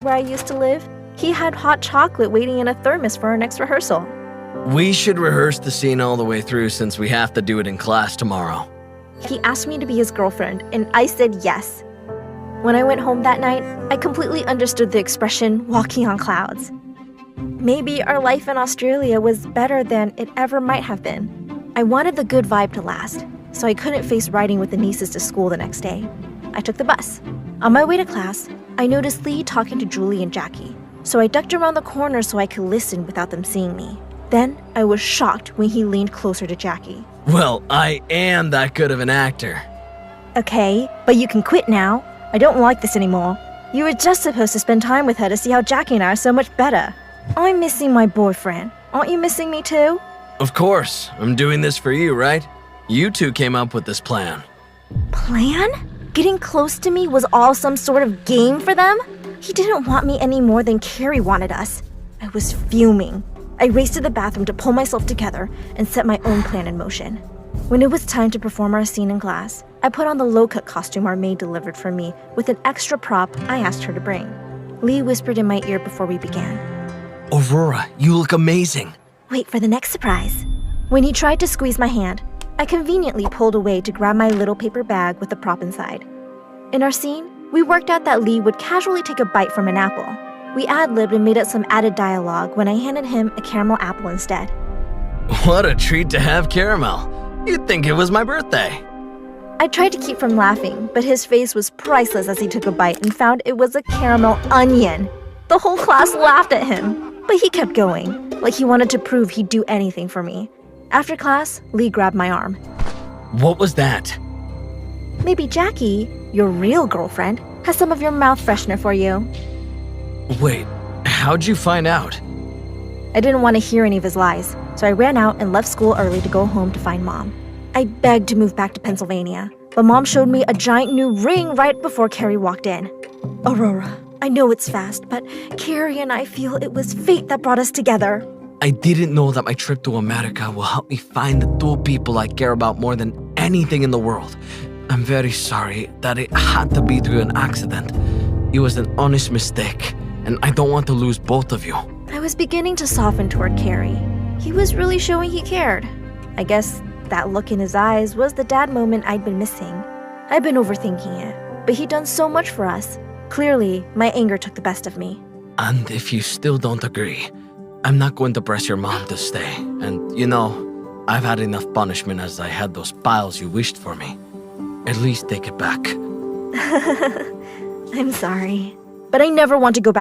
where I used to live, he had hot chocolate waiting in a thermos for our next rehearsal. We should rehearse the scene all the way through since we have to do it in class tomorrow. He asked me to be his girlfriend, and I said yes. When I went home that night, I completely understood the expression, walking on clouds. Maybe our life in Australia was better than it ever might have been. I wanted the good vibe to last, so I couldn't face riding with the nieces to school the next day. I took the bus. On my way to class, I noticed Lee talking to Julie and Jackie, so I ducked around the corner so I could listen without them seeing me. Then, I was shocked when he leaned closer to Jackie. Well, I am that good of an actor. Okay, but you can quit now. I don't like this anymore. You were just supposed to spend time with her to see how Jackie and I are so much better. I'm missing my boyfriend. Aren't you missing me too? Of course, I'm doing this for you, right? You two came up with this plan. Plan? Getting close to me was all some sort of game for them? He didn't want me any more than Carrie wanted us. I was fuming. I raced to the bathroom to pull myself together and set my own plan in motion. When it was time to perform our scene in class, I put on the low-cut costume our maid delivered for me with an extra prop I asked her to bring. Lee whispered in my ear before we began. Aurora, you look amazing. Wait for the next surprise. When he tried to squeeze my hand, I conveniently pulled away to grab my little paper bag with the prop inside. In our scene, we worked out that Lee would casually take a bite from an apple. We ad-libbed and made up some added dialogue when I handed him a caramel apple instead. What a treat to have caramel. You'd think it was my birthday. I tried to keep from laughing, but his face was priceless as he took a bite and found it was a caramel onion. The whole class laughed at him, but he kept going, like he wanted to prove he'd do anything for me. After class, Lee grabbed my arm. What was that? Maybe Jackie, your real girlfriend, has some of your mouth freshener for you. Wait, how'd you find out? I didn't want to hear any of his lies, so I ran out and left school early to go home to find Mom. I begged to move back to Pennsylvania, but Mom showed me a giant new ring right before Carrie walked in. Aurora, I know it's fast, but Carrie and I feel it was fate that brought us together. I didn't know that my trip to America will help me find the two people I care about more than anything in the world. I'm very sorry that it had to be through an accident. It was an honest mistake, and I don't want to lose both of you. I was beginning to soften toward Carrie. He was really showing he cared. I guess that look in his eyes was the dad moment I'd been missing. I'd been overthinking it, but he'd done so much for us. Clearly, my anger took the best of me. And if you still don't agree, I'm not going to press your mom to stay. And you know, I've had enough punishment as I had those piles you wished for me. At least take it back. I'm sorry, but I never want to go back.